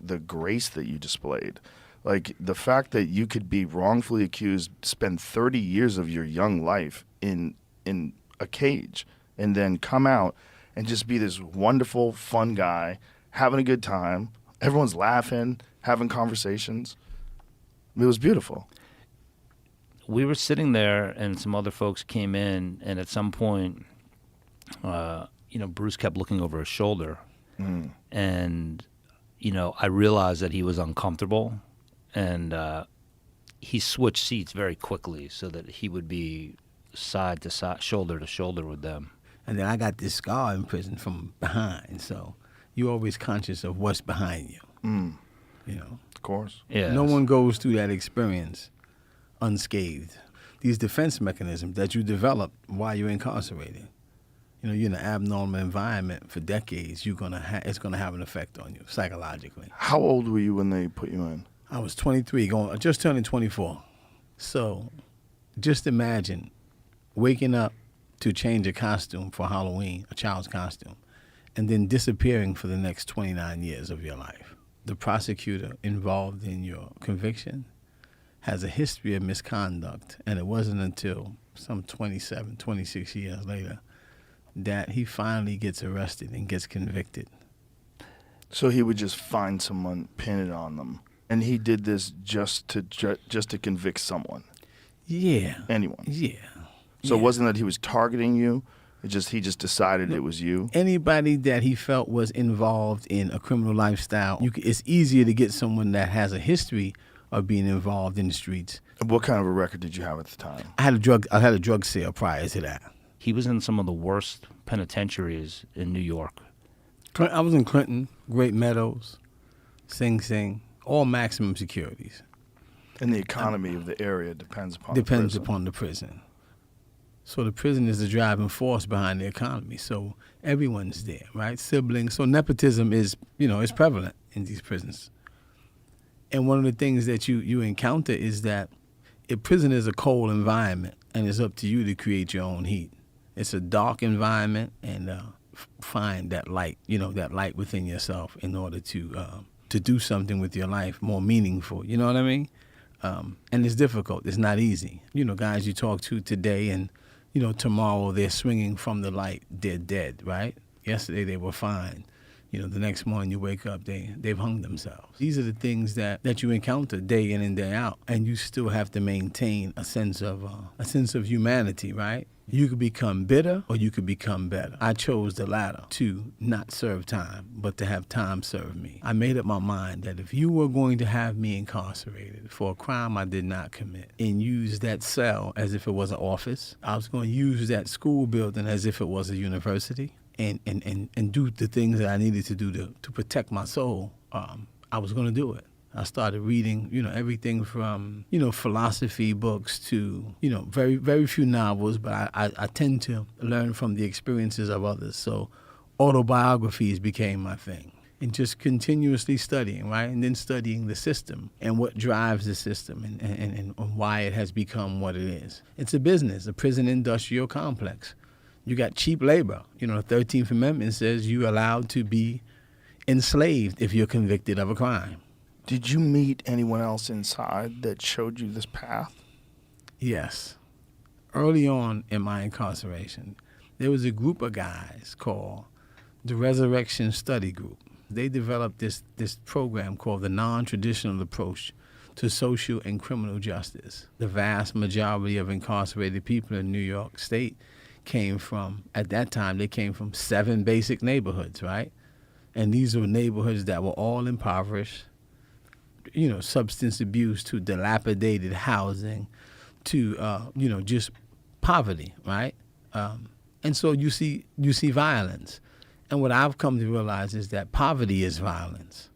the grace that you displayed. Like the fact that you could be wrongfully accused, spend 30 years of your young life in a cage, and then come out and just be this wonderful, fun guy, having a good time. Everyone's laughing, having conversations. It was beautiful. We were sitting there, and some other folks came in, and at some point, Bruce kept looking over his shoulder, and I realized that he was uncomfortable, and he switched seats very quickly so that he would be side to side, shoulder to shoulder with them. And then I got this scar in prison from behind, so you're always conscious of what's behind you. Of course. Yeah. No one goes through that experience unscathed. These defense mechanisms that you develop while you're incarcerated, you're in an abnormal environment for decades. It's gonna have an effect on you psychologically. How old were you when they put you in? I was 23, just turning 24. So, just imagine waking up to change a costume for Halloween, a child's costume, and then disappearing for the next 29 years of your life. The prosecutor involved in your conviction has a history of misconduct, and it wasn't until some 27, 26 years later that he finally gets arrested and gets convicted. So he would just find someone, pin it on them, and he did this just to convict someone. Yeah. Anyone. Yeah. So yeah. it wasn't that he was targeting you. He just decided it was you. Anybody that he felt was involved in a criminal lifestyle, it's easier to get someone that has a history of being involved in the streets. What kind of a record did you have at the time? I had a drug sale prior to that. He was in some of the worst penitentiaries in New York. I was in Clinton, Great Meadows, Sing Sing, all maximum securities. And the economy of the area depends upon the prison. So the prison is the driving force behind the economy. So everyone's there, right? Siblings. So nepotism is prevalent in these prisons. And one of the things that you encounter is that a prison is a cold environment, and it's up to you to create your own heat. It's a dark environment, and find that light, that light within yourself in order to do something with your life more meaningful. You know what I mean? And it's difficult. It's not easy. Guys you talk to today and tomorrow they're swinging from the light, they're dead, right? Yesterday they were fine. The next morning you wake up, they've hung themselves. These are the things that you encounter day in and day out, and you still have to maintain a sense of humanity, right? You could become bitter or you could become better. I chose the latter, to not serve time, but to have time serve me. I made up my mind that if you were going to have me incarcerated for a crime I did not commit and use that cell as if it was an office, I was going to use that school building as if it was a university and do the things that I needed to do to protect my soul. I was going to do it. I started reading, everything from, philosophy books to, very, very few novels, but I tend to learn from the experiences of others. So autobiographies became my thing. And just continuously studying, right? And then studying the system and what drives the system and why it has become what it is. It's a business, a prison industrial complex. You got cheap labor. The 13th Amendment says you're allowed to be enslaved if you're convicted of a crime. Did you meet anyone else inside that showed you this path? Yes. Early on in my incarceration, there was a group of guys called the Resurrection Study Group. They developed this program called the Non-Traditional Approach to Social and Criminal Justice. The vast majority of incarcerated people in New York State came from 7 basic neighborhoods, right? And these were neighborhoods that were all impoverished, substance abuse to dilapidated housing to, just poverty, right? And so you see violence. And what I've come to realize is that poverty is violence.